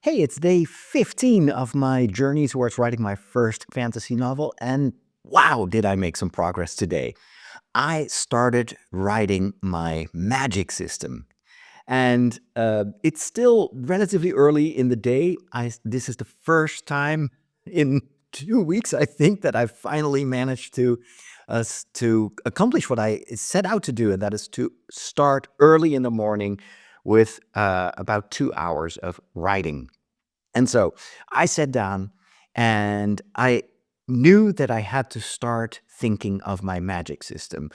Hey, it's day 15 of my journey towards writing my first fantasy novel, and wow, did I make some progress today. I started writing my magic system, and it's still relatively early in the day. This is the first time in 2 weeks, I think, that I've finally managed to accomplish what I set out to do, and that is to start early in the morning with about 2 hours of writing. And so I sat down and I knew that I had to start thinking of my magic system.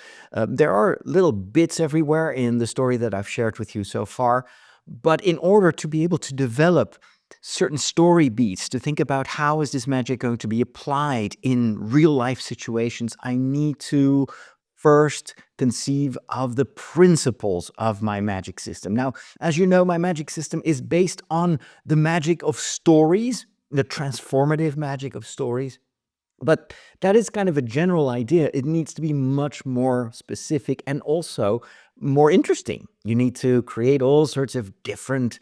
There are little bits everywhere in the story that I've shared with you so far, but in order to be able to develop certain story beats, to think about how is this magic going to be applied in real life situations, I need to first conceive of the principles of my magic system. Now, as you know, my magic system is based on the magic of stories, the transformative magic of stories. But that is kind of a general idea. It needs to be much more specific and also more interesting. You need to create all sorts of different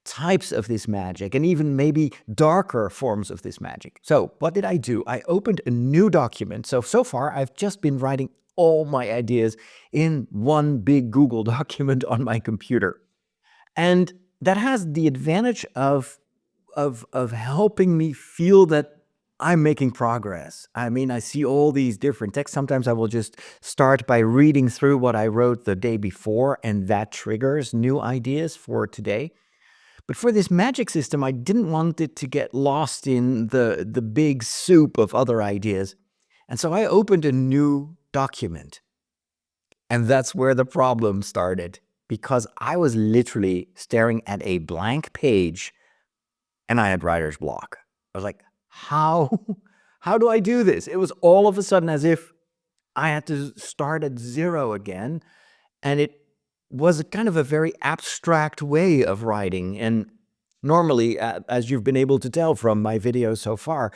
types of this magic and even maybe darker forms of this magic. So what did I do? I opened a new document. So far, I've just been writing all my ideas in one big Google document on my computer. And that has the advantage of helping me feel that I'm making progress. I mean, I see all these different texts. Sometimes I will just start by reading through what I wrote the day before, and that triggers new ideas for today. But for this magic system, I didn't want it to get lost in the big soup of other ideas. And so I opened a new document. And that's where the problem started, because I was literally staring at a blank page and I had writer's block. I was like, how, how do I do this? It was all of a sudden as if I had to start at zero again. And it was a kind of a very abstract way of writing. And normally, as you've been able to tell from my videos so far,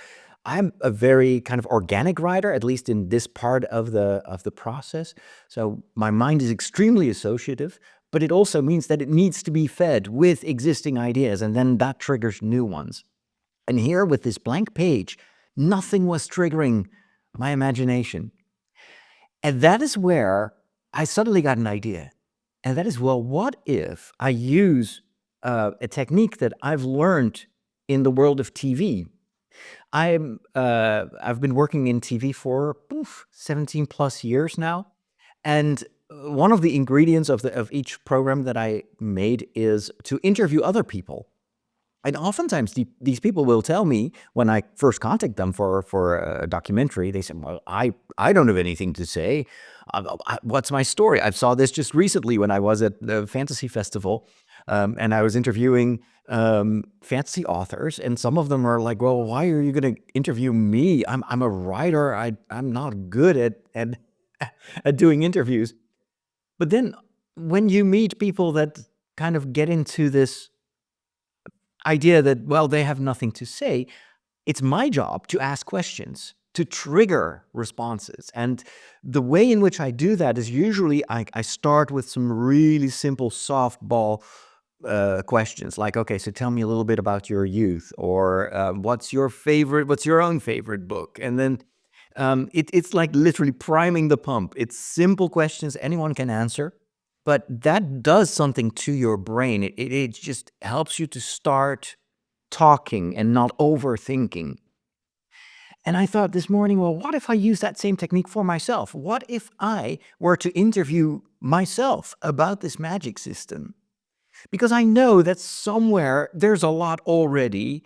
I'm a very kind of organic writer, at least in this part of the process. So my mind is extremely associative, but it also means that it needs to be fed with existing ideas, and then that triggers new ones. And here with this blank page, nothing was triggering my imagination. And that is where I suddenly got an idea. And that is, well, what if I use a technique that I've learned in the world of TV? I've been working in TV for 17 plus years now, and one of the ingredients of each program that I made is to interview other people. And oftentimes these people will tell me when I first contact them for a documentary, they say, well, I don't have anything to say. What's my story? I saw this just recently when I was at the fantasy festival, and I was interviewing fantasy authors, and some of them are like, well, why are you going to interview me? I'm a writer. I'm not good at doing interviews. But then when you meet people that kind of get into this idea that, well, they have nothing to say, it's my job to ask questions, to trigger responses. And the way in which I do that is usually I start with some really simple softball questions like, okay, so tell me a little bit about your youth, or what's your own favorite book? And then it's like literally priming the pump. It's simple questions anyone can answer. But that does something to your brain. It just helps you to start talking and not overthinking. And I thought this morning, well, what if I use that same technique for myself? What if I were to interview myself about this magic system? Because I know that somewhere there's a lot already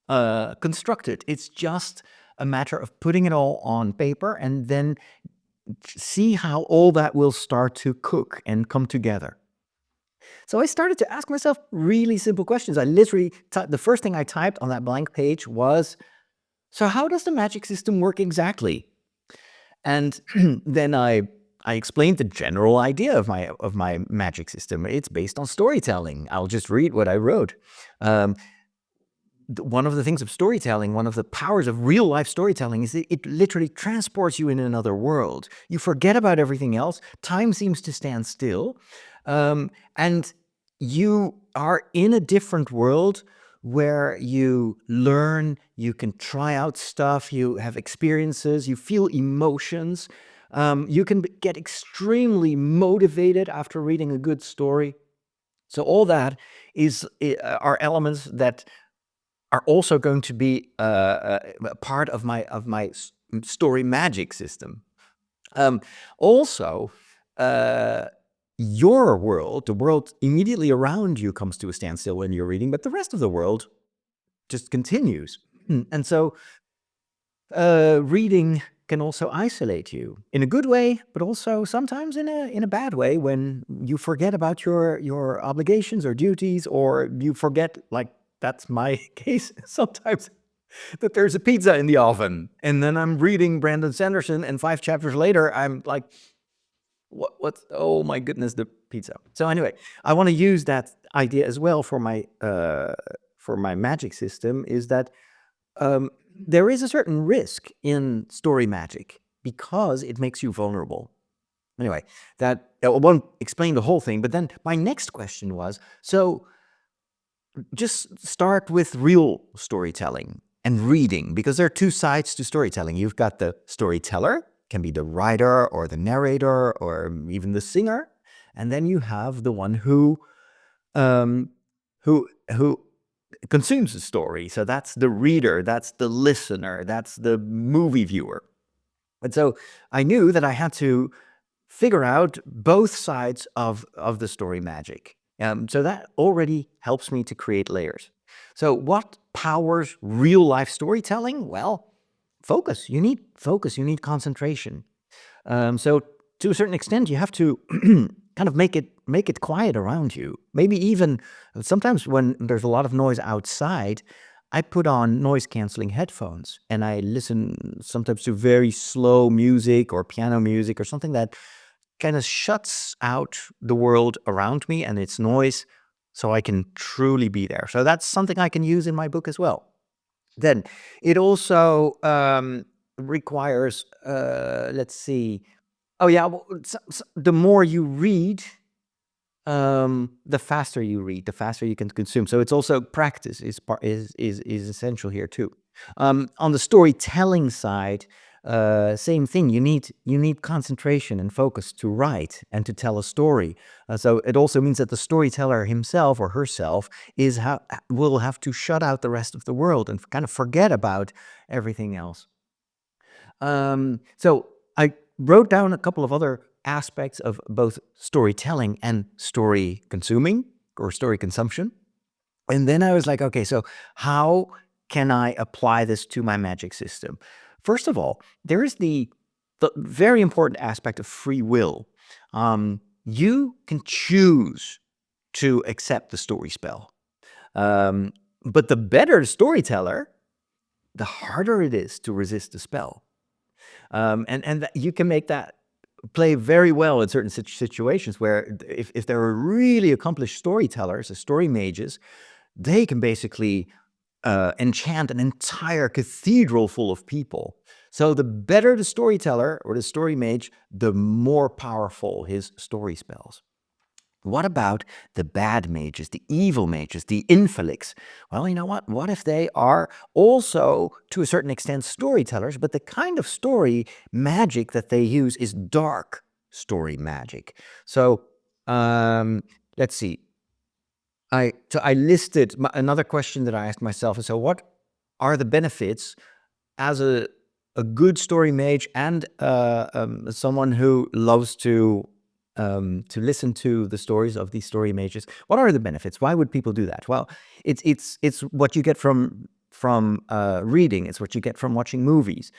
constructed. It's just a matter of putting it all on paper and then see how all that will start to cook and come together. So I started to ask myself really simple questions. I literally the first thing I typed on that blank page was, so how does the magic system work exactly? And then I explained the general idea of my magic system. It's based on storytelling. I'll just read what I wrote. One of the things of storytelling, one of the powers of real life storytelling, is that it literally transports you in another world. You forget about everything else. Time seems to stand still. And you are in a different world where you learn, you can try out stuff, you have experiences, you feel emotions. You can get extremely motivated after reading a good story. So all that are elements that are also going to be a part of my story magic system. Also, uh, your world, the world immediately around you, comes to a standstill when you're reading, but the rest of the world just continues. And so reading can also isolate you in a good way, but also sometimes in a bad way, when you forget about your obligations or duties, or you forget, like that's my case sometimes, that there's a pizza in the oven, and then I'm reading Brandon Sanderson, and 5 chapters later I'm like, what, oh my goodness, the pizza. So anyway, I want to use that idea as well for my magic system, is that there is a certain risk in story magic because it makes you vulnerable. Anyway, that I won't explain the whole thing, but then my next question was, so just start with real storytelling and reading, because there are two sides to storytelling. You've got the storyteller, can be the writer or the narrator or even the singer, and then you have the one um, who consumes the story. So that's the reader, that's the listener, that's the movie viewer. And so I knew that I had to figure out both sides of the story magic. So that already helps me to create layers. So what powers real life storytelling? Well, focus. You need focus. You need concentration. So to a certain extent, you have to kind of make it quiet around you. Maybe even sometimes when there's a lot of noise outside, I put on noise canceling headphones and I listen sometimes to very slow music or piano music or something that kind of shuts out the world around me and its noise, so I can truly be there. So that's something I can use in my book as well. Then it also requires, let's see. Oh yeah, well, the more you read, the faster you read, the faster you can consume. So it's also practice is essential here too. On the storytelling side, same thing. You need concentration and focus to write and to tell a story. So it also means that the storyteller himself or herself will have to shut out the rest of the world and kind of forget about everything else. So I wrote down a couple of other aspects of both storytelling and story consuming or story consumption. And then I was like, okay, so how can I apply this to my magic system? First of all, there is the very important aspect of free will. You can choose to accept the story spell. But the better the storyteller, the harder it is to resist the spell. And you can make that play very well in certain situations where if there are really accomplished storytellers, or story mages, they can basically enchant an entire cathedral full of people. So the better the storyteller or the story mage, the more powerful his story spells. What about the bad mages, the evil mages, the infelics? Well, you know what? What if they are also, to a certain extent, storytellers, but the kind of story magic that they use is dark story magic. So let's see. I listed another question that I asked myself is, so what are the benefits as a good story mage and someone who loves to listen to the stories of these story mages? What are the benefits? Why would people do that? Well, it's what you get from reading. It's what you get from watching movies.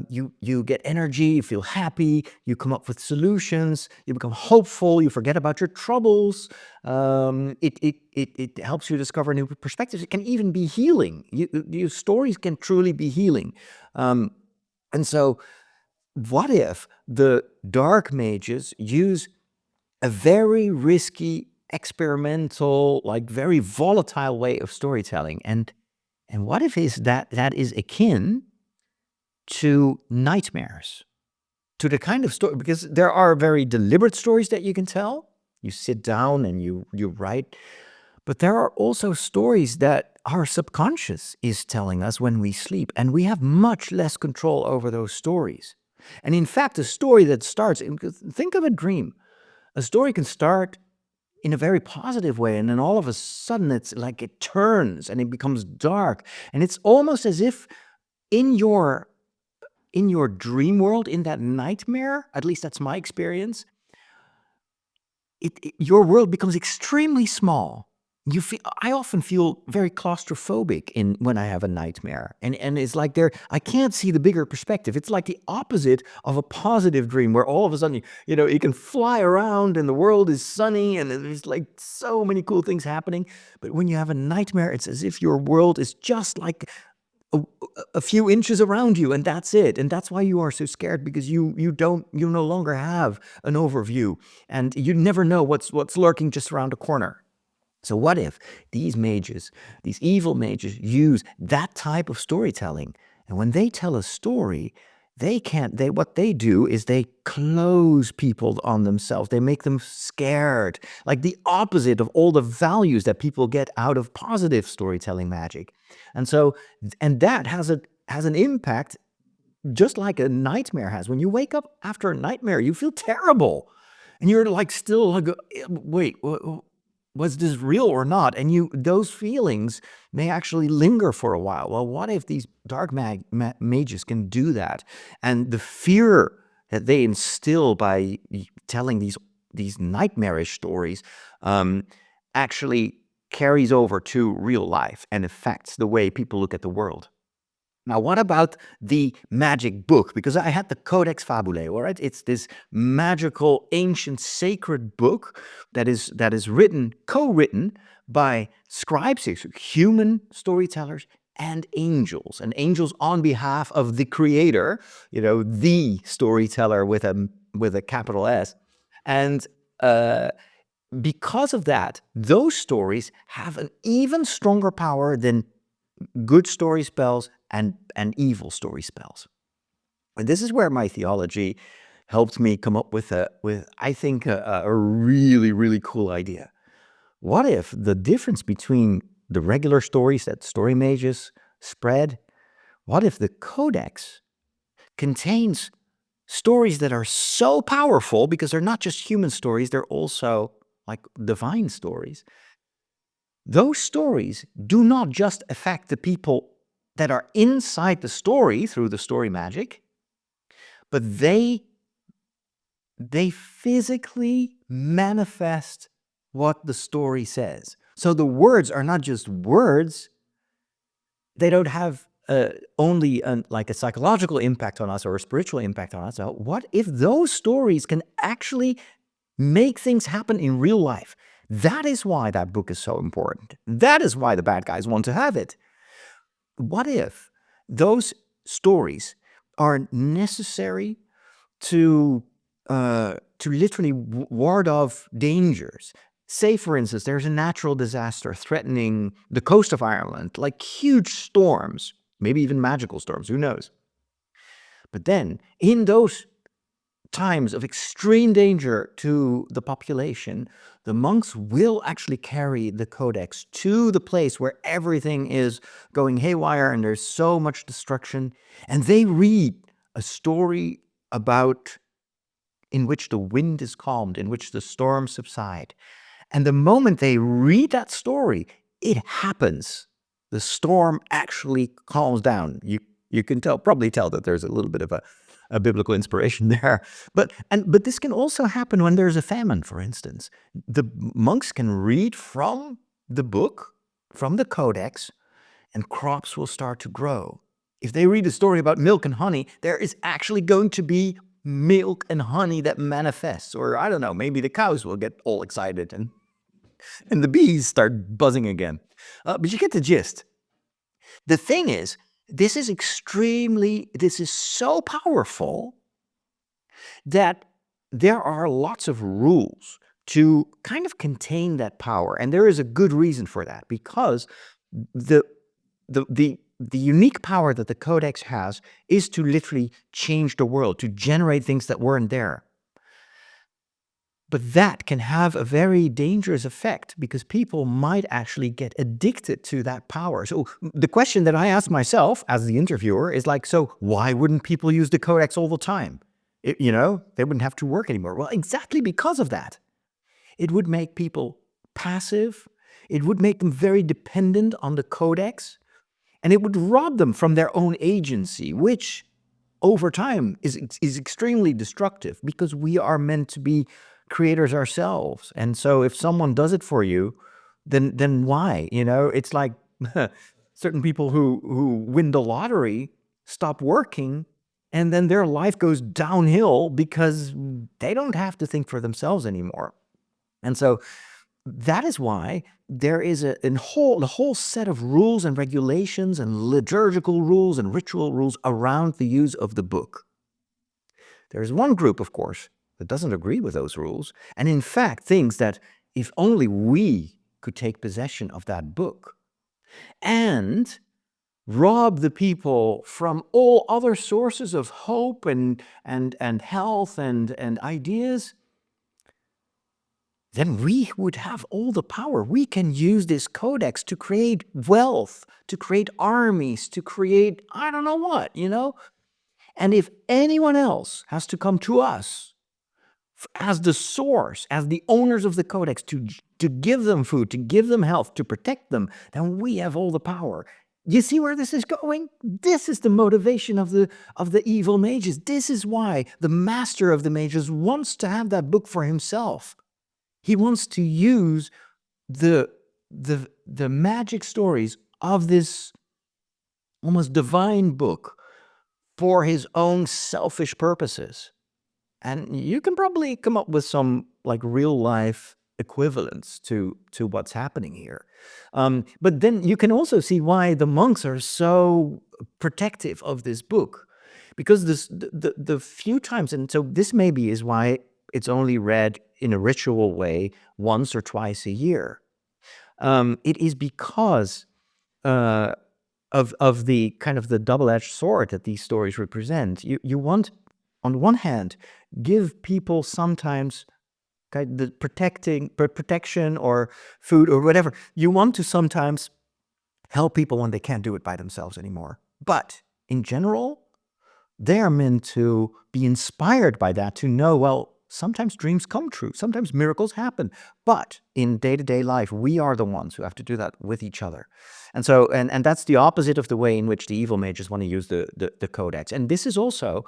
You get energy, you feel happy, you come up with solutions, you become hopeful, you forget about your troubles. It helps you discover new perspectives. It can even be healing. Your stories can truly be healing. And so what if the dark mages use a very risky, experimental, like very volatile way of storytelling? And what if that is akin to nightmares, to the kind of story, because there are very deliberate stories that you can tell. You sit down and you write, But there are also stories that our subconscious is telling us when we sleep, and we have much less control over those stories. And in fact, a story that starts, think of a dream. A story can start in a very positive way, and then all of a sudden it's like it turns and it becomes dark. And it's almost as if in your dream world, in that nightmare, at least that's my experience, your world becomes extremely small. I often feel very claustrophobic when I have a nightmare, and it's like I can't see the bigger perspective. It's like the opposite of a positive dream, where all of a sudden you can fly around and the world is sunny and there's like so many cool things happening. But when you have a nightmare, it's as if your world is just like a, a few inches around you, and that's it. And that's why you are so scared, because you no longer have an overview, and you never know what's lurking just around the corner. So what if these mages, these evil mages, use that type of storytelling? And when they tell a story, what they do is they close people on themselves. They make them scared, like the opposite of all the values that people get out of positive storytelling magic. And that has an impact, just like a nightmare has. When you wake up after a nightmare, you feel terrible. And you're like still like, wait, was this real or not? And those feelings may actually linger for a while. Well, what if these dark mages can do that? And the fear that they instill by telling these nightmarish stories actually carries over to real life and affects the way people look at the world. Now, what about the magic book? Because I had the Codex Fabulae, all right? It's this magical, ancient, sacred book that is co-written by scribes, human storytellers, and angels on behalf of the creator, the storyteller with a capital S. And because of that, those stories have an even stronger power than good story spells and evil story spells. And this is where my theology helped me come up with I think a really, really cool idea. What if the difference between the regular stories that story mages spread, what if the Codex contains stories that are so powerful, because they're not just human stories, they're also like divine stories. Those stories do not just affect the people that are inside the story through the story magic, but they physically manifest what the story says. So the words are not just words. They don't have only like a psychological impact on us or a spiritual impact on us. So what if those stories can actually make things happen in real life? That is why that book is so important. That is why the bad guys want to have it. What if those stories are necessary to literally ward off dangers? Say, for instance, there's a natural disaster threatening the coast of Ireland, like huge storms, maybe even magical storms, who knows? But then, in those times of extreme danger to the population, the monks will actually carry the codex to the place where everything is going haywire and there's so much destruction, and they read a story about in which the wind is calmed, in which the storms subside. And the moment they read that story, it happens. The storm actually calms down. You can probably tell that there's a little bit of a biblical inspiration there. But this can also happen when there's a famine, for instance. The monks can read from the book, from the codex, and crops will start to grow. If they read a story about milk and honey, there is actually going to be milk and honey that manifests. Or I don't know, maybe the cows will get all excited and the bees start buzzing again. But you get the gist. The thing is, this is so powerful that there are lots of rules to kind of contain that power. And there is a good reason for that, because the unique power that the Codex has is to literally change the world, to generate things that weren't there. But that can have a very dangerous effect because people might actually get addicted to that power. So the question that I ask myself as the interviewer is like, so why wouldn't people use the Codex all the time? They wouldn't have to work anymore. Well, exactly because of that. It would make people passive. It would make them very dependent on the Codex. And it would rob them from their own agency, which over time is extremely destructive because we are meant to be creators ourselves. And so if someone does it for you, then why? It's like certain people who win the lottery stop working and then their life goes downhill because they don't have to think for themselves anymore. And so that is why there is a whole set of rules and regulations and liturgical rules and ritual rules around the use of the book. There's one group, of course, that doesn't agree with those rules, and in fact thinks that if only we could take possession of that book and rob the people from all other sources of hope and health and ideas, then we would have all the power. We can use this codex to create wealth, to create armies, to create I don't know what. And if anyone else has to come to us as the source, as the owners of the codex, to give them food, to give them health, to protect them, then we have all the power. You see where this is going? This is the motivation of the evil mages. This is why the master of the mages wants to have that book for himself. He wants to use the magic stories of this almost divine book for his own selfish purposes. And you can probably come up with some like real life equivalents to what's happening here. But then you can also see why the monks are so protective of this book. Because the few times, and so this maybe is why it's only read in a ritual way once or twice a year. It is because of the kind of the double-edged sword that these stories represent. You want, on one hand, give people sometimes kind of the protection or food or whatever. You want to sometimes help people when they can't do it by themselves anymore. But in general, they are meant to be inspired by that, to know, well, sometimes dreams come true, sometimes miracles happen, but in day-to-day life, we are the ones who have to do that with each other. And so, and that's the opposite of the way in which the evil mages want to use the codex. And this is also,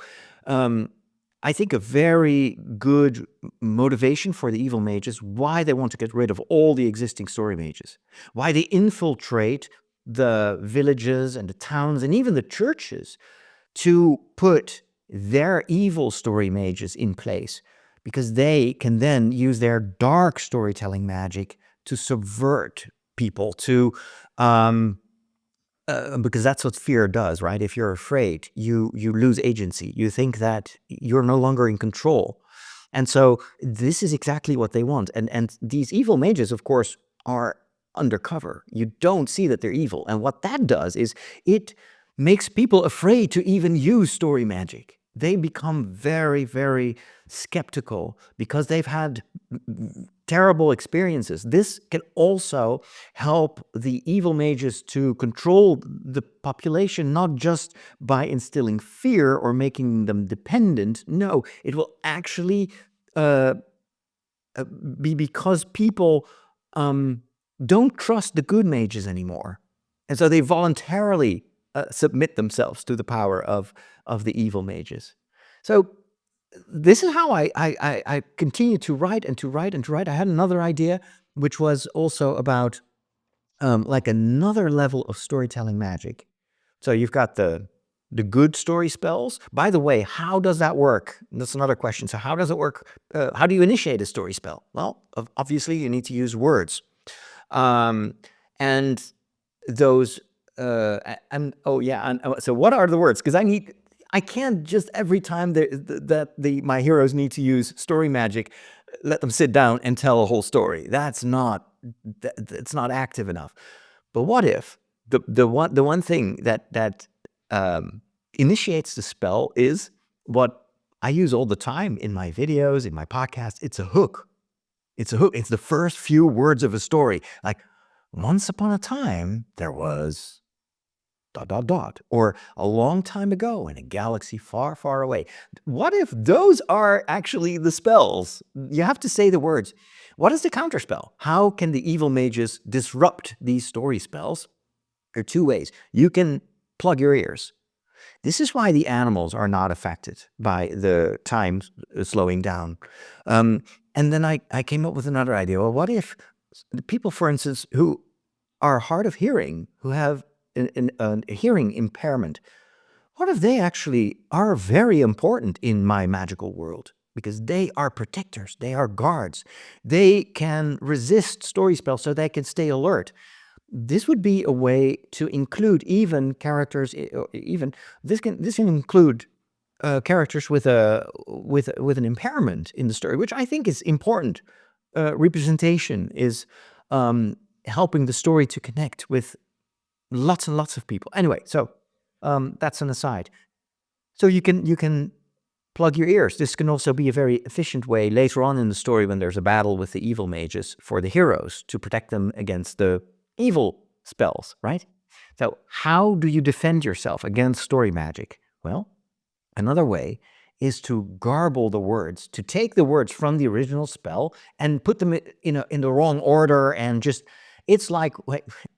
I think, a very good motivation for the evil mages, why they want to get rid of all the existing story mages, why they infiltrate the villages and the towns and even the churches to put their evil story mages in place, because they can then use their dark storytelling magic to subvert people, because that's what fear does, right? If you're afraid, you lose agency. You think that you're no longer in control. And so this is exactly what they want. And these evil mages, of course, are undercover. You don't see that they're evil. And what that does is it makes people afraid to even use story magic. They become very, very skeptical because they've had terrible experiences. This can also help the evil mages to control the population, not just by instilling fear or making them dependent. No, it will actually be because people don't trust the good mages anymore. And so they voluntarily submit themselves to the power of the evil mages. So this is how I continue to write and to write and to write. I had another idea, which was also about like another level of storytelling magic. So you've got the good story spells. By the way, how does that work? That's another question. So how does it work? How do you initiate a story spell? Well, obviously you need to use words. And those, so what are the words? Because I can't just every time my heroes need to use story magic, let them sit down and tell a whole story. That's not active enough. But what if the one thing that initiates the spell is what I use all the time in my videos, in my podcast. It's a hook. It's a hook. It's the first few words of a story. Like, once upon a time, there was dot, dot, dot. Or a long time ago in a galaxy far, far away. What if those are actually the spells? You have to say the words. What is the counterspell? How can the evil mages disrupt these story spells? There are two ways. You can plug your ears. This is why the animals are not affected by the time slowing down. And then I came up with another idea. Well, what if the people, for instance, who are hard of hearing, who have a hearing impairment, what if they actually are very important in my magical world? Because they are protectors, they are guards. They can resist story spells so they can stay alert. This would be a way to include even characters. Even this can include characters with an impairment in the story, which I think is important. Representation is helping the story to connect with lots and lots of people. Anyway, so that's an aside. So you can plug your ears. This can also be a very efficient way later on in the story when there's a battle with the evil mages for the heroes to protect them against the evil spells, right? So how do you defend yourself against story magic? Well, another way is to garble the words, to take the words from the original spell and put them in the wrong order, and just, it's like,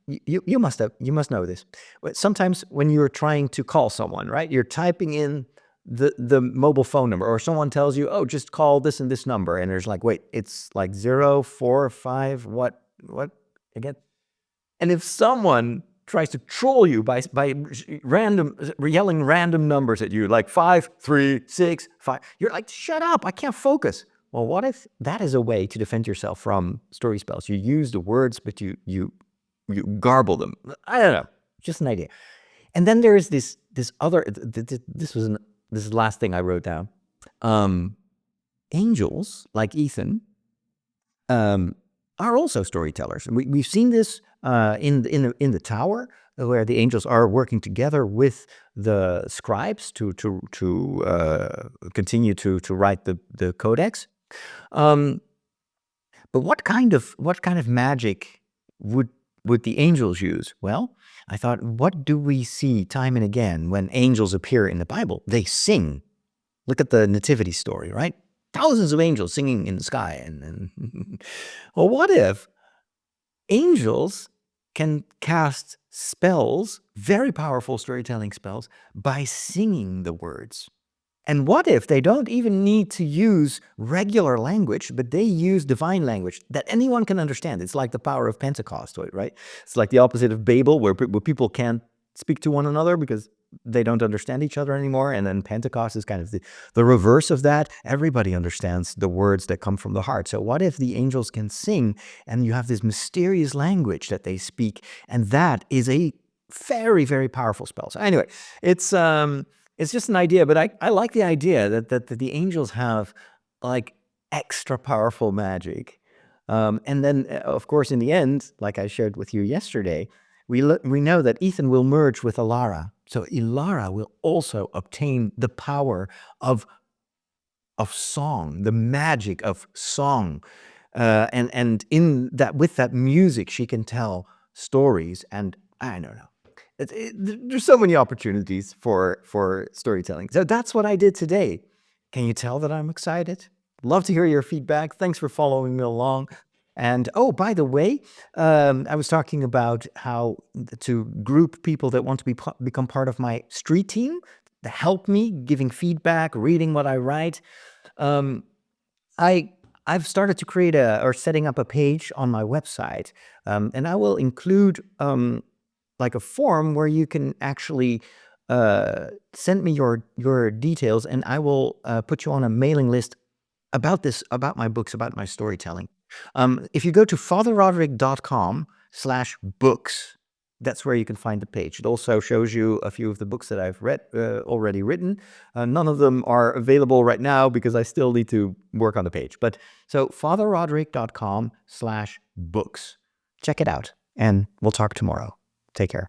you must know this. Sometimes when you're trying to call someone, right? You're typing in the mobile phone number, or someone tells you, oh, just call this and this number, and there's like, wait, it's like 045, what again? And if someone tries to troll you by yelling random numbers at you, like 5, 3, 6, 5, you're like, shut up, I can't focus. Well, what if that is a way to defend yourself from story spells? You use the words, but you garble them. I don't know, just an idea. And then there is this other. This is the last thing I wrote down. Angels like Ethan are also storytellers. We've seen this in the tower, where the angels are working together with the scribes to continue to write the codex. But what kind of magic would the angels use? Well, I thought, what do we see time and again when angels appear in the Bible? They sing. Look at the nativity story, right? Thousands of angels singing in the sky. And well, what if angels can cast spells, very powerful storytelling spells, by singing the words? And what if they don't even need to use regular language, but they use divine language that anyone can understand? It's like the power of Pentecost, right? It's like the opposite of Babel, where people can't speak to one another because they don't understand each other anymore. And then Pentecost is kind of the reverse of that. Everybody understands the words that come from the heart. So what if the angels can sing, and you have this mysterious language that they speak, and that is a very, very powerful spell. So anyway, it's just an idea, but I like the idea that the angels have like extra powerful magic. And then, of course, in the end, like I shared with you yesterday, we know that Ethan will merge with Alara. So Ilara will also obtain the power of song, the magic of song. And in that, with that music, she can tell stories. And I don't know. There's so many opportunities for storytelling. So that's what I did today. Can you tell that I'm excited? Love to hear your feedback. Thanks for following me along. And oh, by the way, I was talking about how to group people that want to become part of my street team, to help me giving feedback, reading what I write. I've started to create setting up a page on my website, and I will include like a form where you can actually send me your details, and I will put you on a mailing list about my books, about my storytelling. If you go to fatherroderick.com/books, that's where you can find the page. It also shows you a few of the books that I've already written. None of them are available right now because I still need to work on the page. But so fatherroderick.com/books. Check it out, and we'll talk tomorrow. Take care.